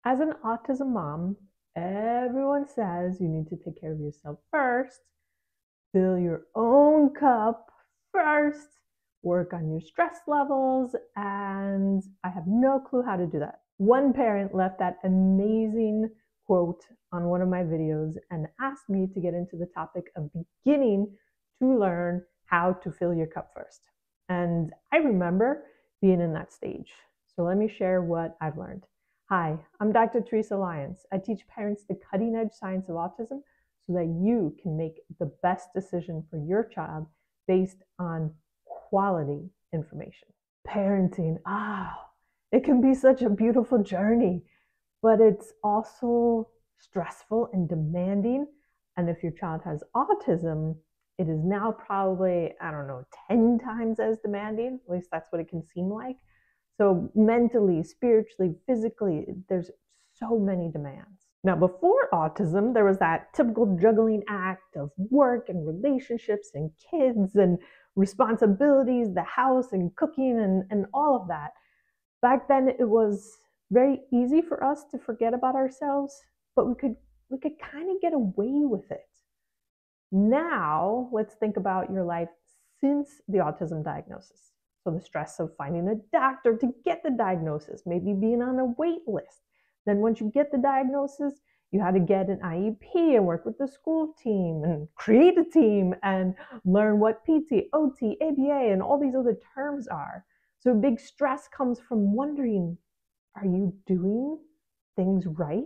As an autism mom, everyone says you need to take care of yourself first, fill your own cup first, work on your stress levels, and I have no clue how to do that. One parent left that amazing quote on one of my videos and asked me to get into the topic of beginning to learn how to fill your cup first. And I remember being in that stage. So let me share what I've learned. Hi, I'm Dr. Theresa Lyons. I teach parents the cutting-edge science of autism so that you can make the best decision for your child based on quality information. Parenting, it can be such a beautiful journey, but it's also stressful and demanding. And if your child has autism, it is now probably, 10 times as demanding. At least that's what it can seem like. So mentally, spiritually, physically, there's so many demands. Now, before autism, there was that typical juggling act of work and relationships and kids and responsibilities, the house and cooking and all of that. Back then, it was very easy for us to forget about ourselves, but we could kind of get away with it. Now, let's think about your life since the autism diagnosis. So the stress of finding a doctor to get the diagnosis, maybe being on a wait list. Then once you get the diagnosis, you had to get an IEP and work with the school team and create a team and learn what PT, OT, ABA, and all these other terms are. So big stress comes from wondering, are you doing things right?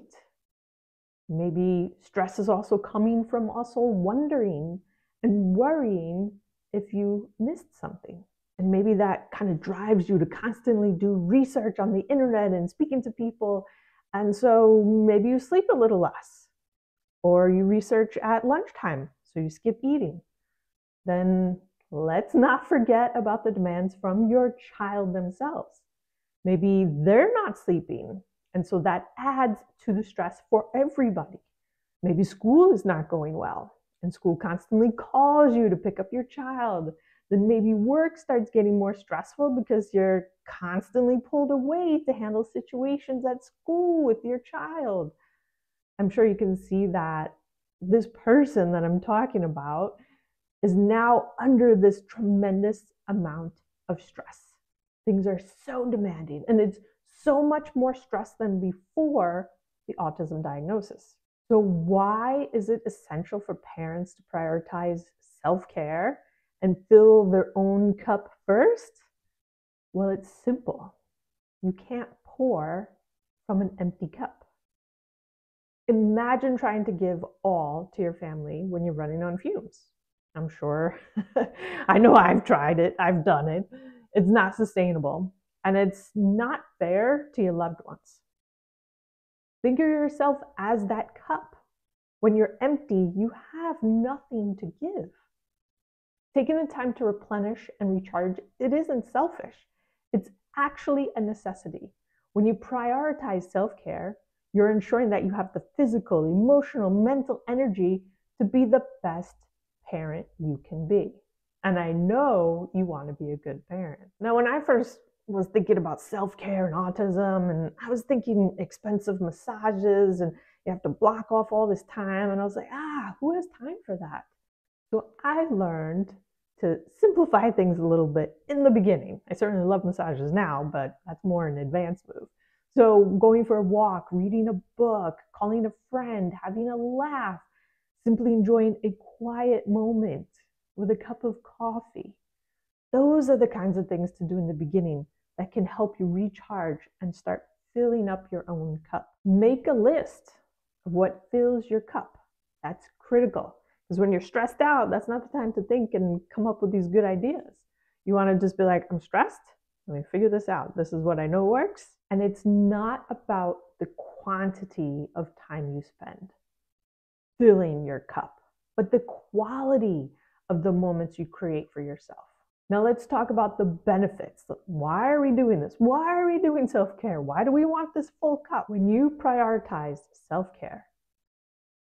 Maybe stress is also coming from also wondering and worrying if you missed something. And maybe that kind of drives you to constantly do research on the internet and speaking to people. And so maybe you sleep a little less, or you research at lunchtime, so you skip eating. Then let's not forget about the demands from your child themselves. Maybe they're not sleeping, and so that adds to the stress for everybody. Maybe school is not going well, and school constantly calls you to pick up your child. Then maybe work starts getting more stressful because you're constantly pulled away to handle situations at school with your child. I'm sure you can see that this person that I'm talking about is now under this tremendous amount of stress. Things are so demanding, and it's so much more stress than before the autism diagnosis. So why is it essential for parents to prioritize self-care and fill their own cup first? Well, it's simple. You can't pour from an empty cup. Imagine trying to give all to your family when you're running on fumes. I'm sure, I know I've tried it, I've done it. It's not sustainable, and it's not fair to your loved ones. Think of yourself as that cup. When you're empty, you have nothing to give. Taking the time to replenish and recharge, it isn't selfish. It's actually a necessity. When you prioritize self-care, you're ensuring that you have the physical, emotional, mental energy to be the best parent you can be. And I know you want to be a good parent. Now, when I first was thinking about self-care and autism, and I was thinking expensive massages, and you have to block off all this time, and I was like, who has time for that? So I learned to simplify things a little bit in the beginning. I certainly love massages now, but that's more an advanced move. So going for a walk, reading a book, calling a friend, having a laugh, simply enjoying a quiet moment with a cup of coffee. Those are the kinds of things to do in the beginning that can help you recharge and start filling up your own cup. Make a list of what fills your cup. That's critical. Because when you're stressed out, that's not the time to think and come up with these good ideas. You want to just be like, I'm stressed. Let me figure this out. This is what I know works. And it's not about the quantity of time you spend filling your cup, but the quality of the moments you create for yourself. Now let's talk about the benefits. Why are we doing this? Why are we doing self-care? Why do we want this full cup? When you prioritize self-care,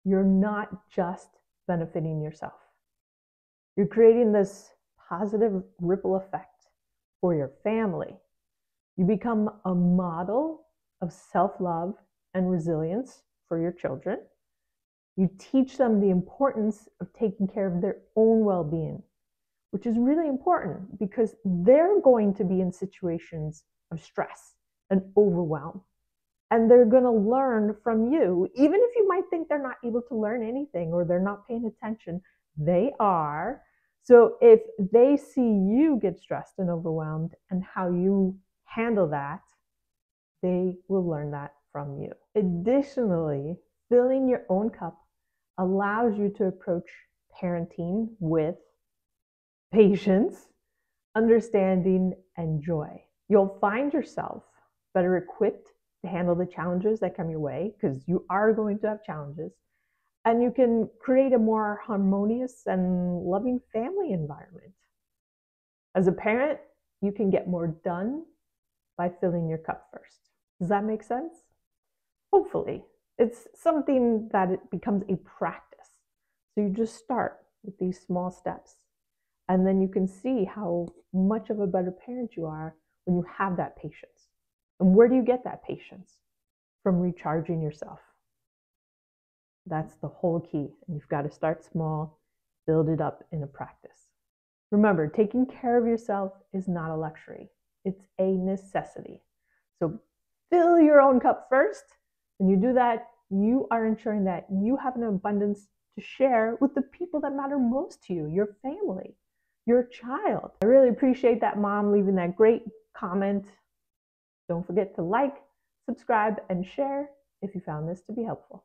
you're not just benefiting yourself. You're creating this positive ripple effect for your family. You become a model of self-love and resilience for your children. You teach them the importance of taking care of their own well-being, which is really important because they're going to be in situations of stress and overwhelm. And they're going to learn from you, even if you might think they're not able to learn anything or they're not paying attention, they are. So if they see you get stressed and overwhelmed and how you handle that, they will learn that from you. Additionally, filling your own cup allows you to approach parenting with patience, understanding, and joy. You'll find yourself better equipped to handle the challenges that come your way, because you are going to have challenges, and you can create a more harmonious and loving family environment. As a parent, you can get more done by filling your cup first. Does that make sense? Hopefully. It's something that it becomes a practice. So you just start with these small steps, and then you can see how much of a better parent you are when you have that patience. And where do you get that patience? From recharging yourself. That's the whole key. And you've got to start small, build it up in a practice. Remember, taking care of yourself is not a luxury. It's a necessity. So fill your own cup first. When you do that, you are ensuring that you have an abundance to share with the people that matter most to you, your family, your child. I really appreciate that mom leaving that great comment. Don't forget to like, subscribe, and share if you found this to be helpful.